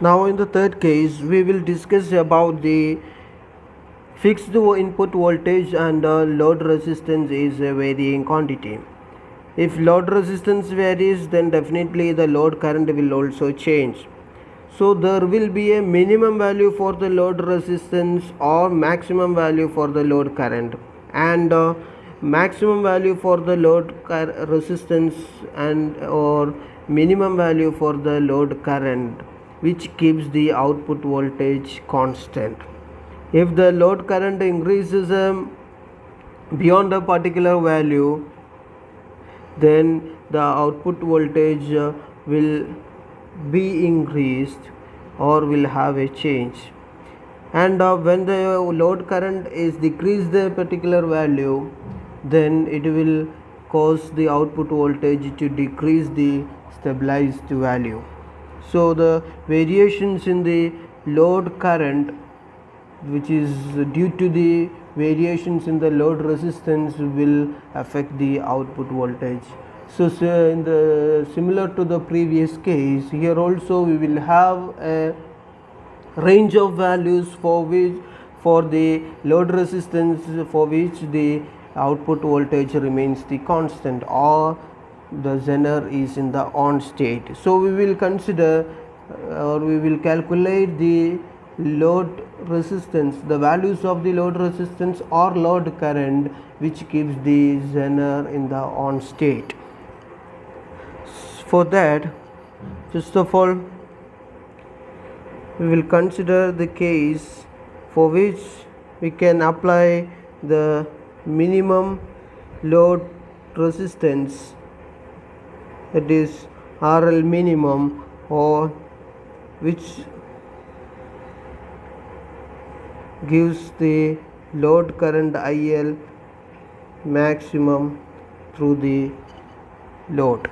Now in the third case, we will discuss about the fixed input voltage and load resistance is a varying quantity. If load resistance varies, then definitely the load current will also change. So there will be a minimum value for the load resistance or maximum value for the load current, and maximum value for the load resistance and or minimum value for the load current, which keeps the output voltage constant. If the load current increases beyond a particular value, then the output voltage will be increased or will have a change. And when the load current is decreased a particular value, then it will cause the output voltage to decrease the stabilized value. So the variations in the load current, which is due to the variations in the load resistance, will affect the output voltage. So in the similar to the previous case, here also we will have a range of values for the load resistance for which the output voltage remains the constant or the zener is in the on state. So we will consider or we will calculate the load resistance, the values of the load resistance or load current which keeps the zener in the on state. For that, first of all, we will consider the case for which we can apply the minimum load resistance, that is RL minimum, or which gives the load current IL maximum through the load.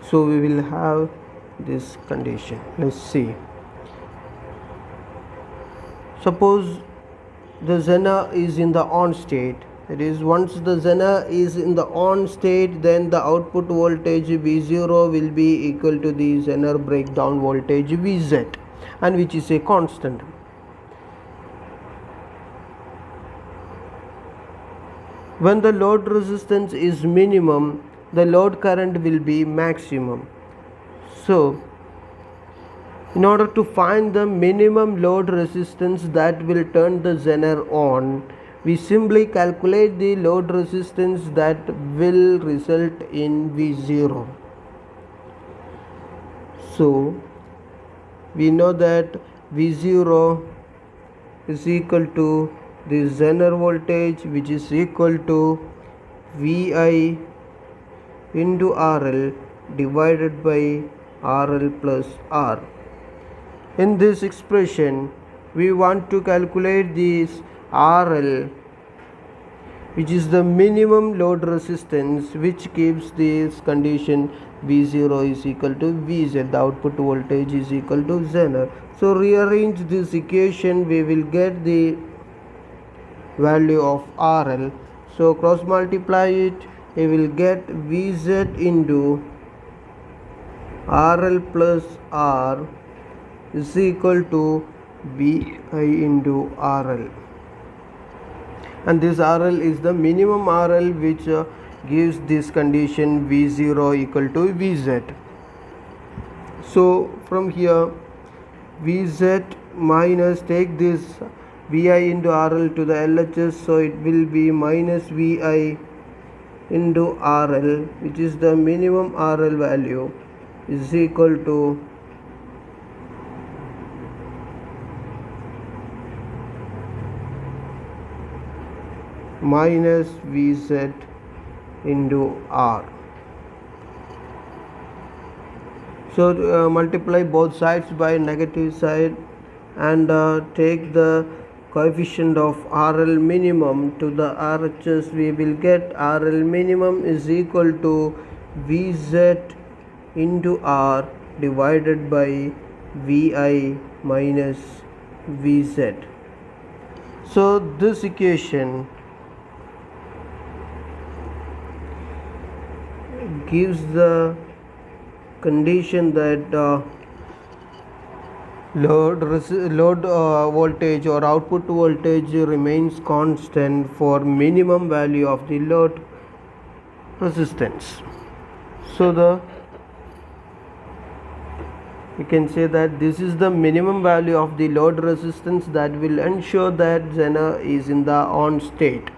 So we will have this condition. Let's see. Suppose the zener is in the on state, that is, once the zener is in the on state, then the output voltage V0 will be equal to the zener breakdown voltage Vz, and which is a constant. When the load resistance is minimum, the load current will be maximum. So in order to find the minimum load resistance that will turn the zener on, we simply calculate the load resistance that will result in V0. So we know that V0 is equal to the zener voltage, which is equal to Vi into RL divided by RL plus R. In this expression, we want to calculate this RL, which is the minimum load resistance, which keeps this condition V0 is equal to Vz, the output voltage is equal to zener. So rearrange this equation, we will get the value of RL. So cross multiply it, we will get Vz into RL plus R is equal to Vi into RL, and this RL is the minimum RL which gives this condition V0 equal to Vz. So from here, Vz minus, take this Vi into RL to the LHS, so it will be minus Vi into RL, which is the minimum RL value, is equal to minus Vz into R. So multiply both sides by negative side and take the coefficient of RL minimum to the RHS. We will get RL minimum is equal to Vz into R divided by Vi minus Vz. So this equation gives the condition that load voltage or output voltage remains constant for minimum value of the load resistance. So we can say that this is the minimum value of the load resistance that will ensure that Zener is in the on state.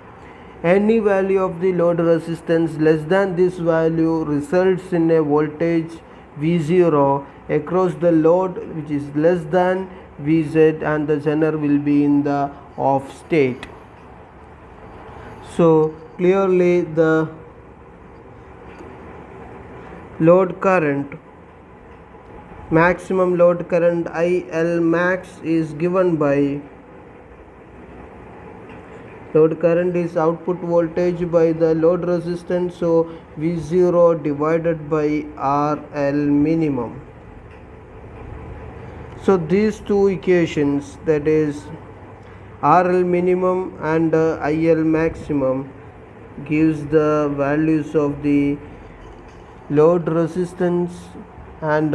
Any value of the load resistance less than this value results in a voltage V0 across the load which is less than Vz, and the Zener will be in the off state. So clearly the load current, maximum load current IL max is given by, load current is output voltage by the load resistance, so V0 divided by RL minimum. So these two equations, that is RL minimum and IL maximum, gives the values of the load resistance and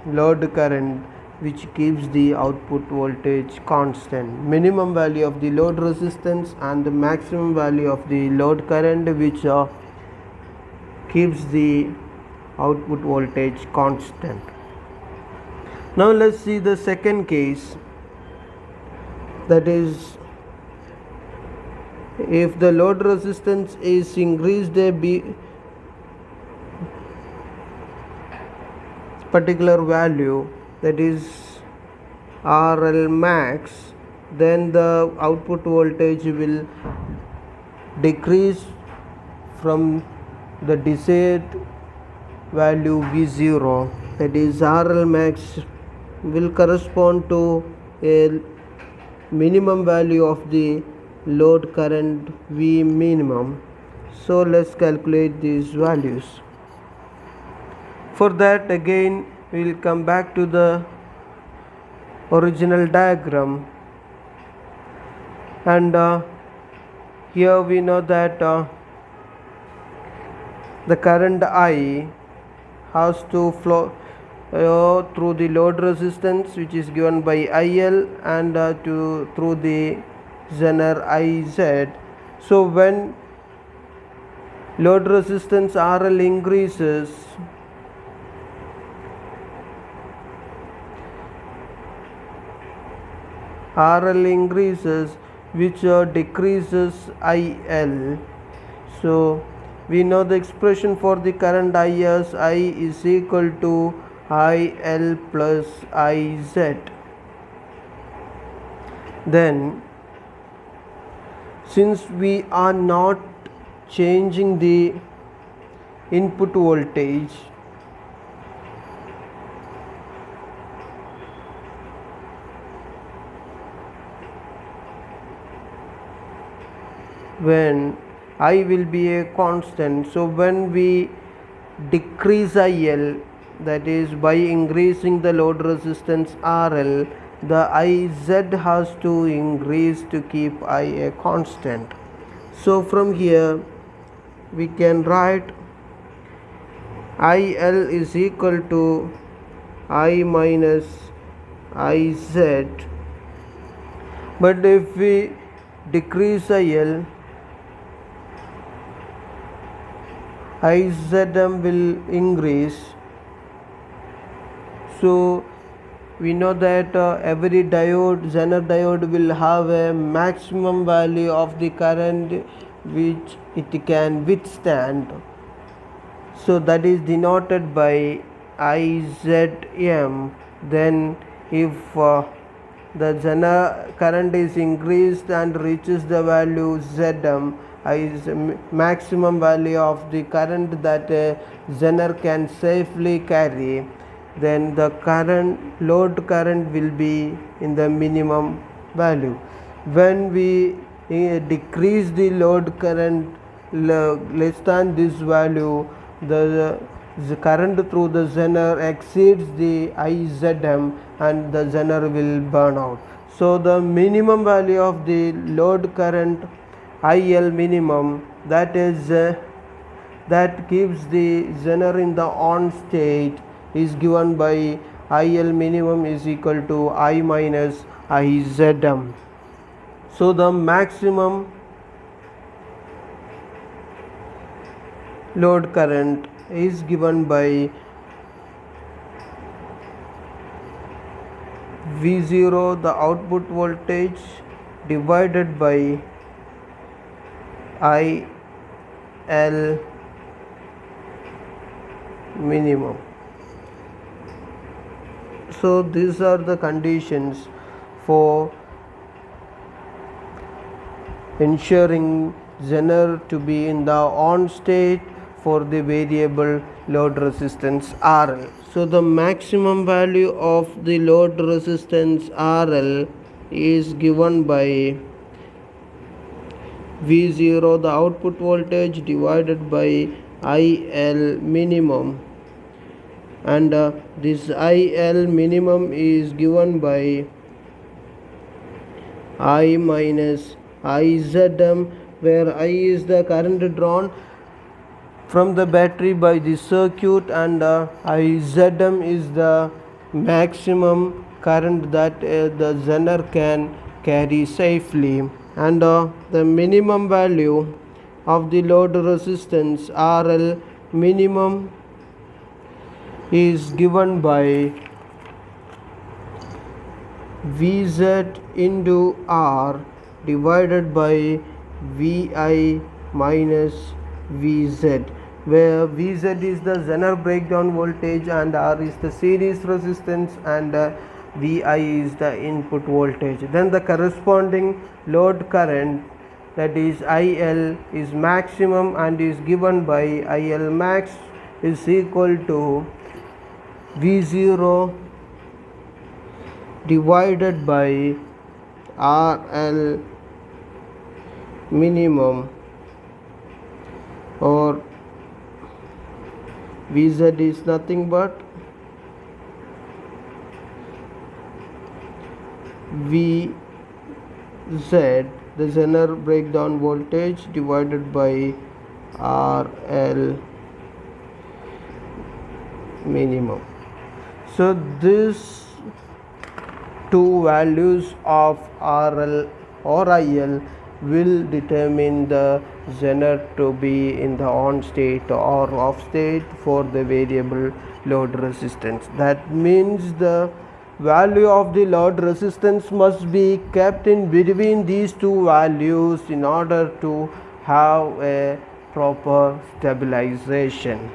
load current, which keeps the output voltage constant. Minimum value of the load resistance and the maximum value of the load current, which keeps the output voltage constant. Now let's see the second case, that is if the load resistance is increased a particular value, that is RL max, then the output voltage will decrease from the desired value V0, that is RL max will correspond to a minimum value of the load current V minimum. So let's calculate these values. For that, again we will come back to the original diagram, and here we know that the current I has to flow through the load resistance, which is given by IL, and through the Zener IZ. So when load resistance RL increases, which decreases IL. So we know the expression for the current I as I is equal to IL plus IZ. Then since we are not changing the input voltage, when I will be a constant, so when we decrease IL, that is by increasing the load resistance RL, the IZ has to increase to keep I a constant. So from here we can write IL is equal to I minus IZ, but if we decrease IL, IZM will increase. So we know that every Zener diode will have a maximum value of the current which it can withstand. So that is denoted by IZM. Then if the Zener current is increased and reaches the value Zm, is maximum value of the current that Zener can safely carry, then the load current will be in the minimum value. When we decrease the load current less than this value, the current through the Zener exceeds the IZM and the Zener will burn out. So the minimum value of the load current IL minimum, that is that keeps the Zener in the on state, is given by IL minimum is equal to I minus IZM. So the maximum load current is given by V0, the output voltage, divided by IL minimum. So these are the conditions for ensuring Zener to be in the on state for the variable load resistance RL. So the maximum value of the load resistance RL is given by V0, the output voltage, divided by IL minimum, and this IL minimum is given by I minus IZM, where I is the current drawn from the battery by the circuit, and IZM is the maximum current that the Zener can carry safely, and the minimum value of the load resistance RL minimum is given by Vz into R divided by Vi minus Vz, where Vz is the Zener breakdown voltage and R is the series resistance, and Vi is the input voltage. Then the corresponding load current, that is IL, is maximum and is given by IL max is equal to V0 divided by RL minimum, or Vz is nothing but Vz, the Zener breakdown voltage, divided by RL minimum. So these two values of RL or IL will determine the Zener to be in the on state or off state for the variable load resistance. That means the value of the load resistance must be kept in between these two values in order to have a proper stabilization.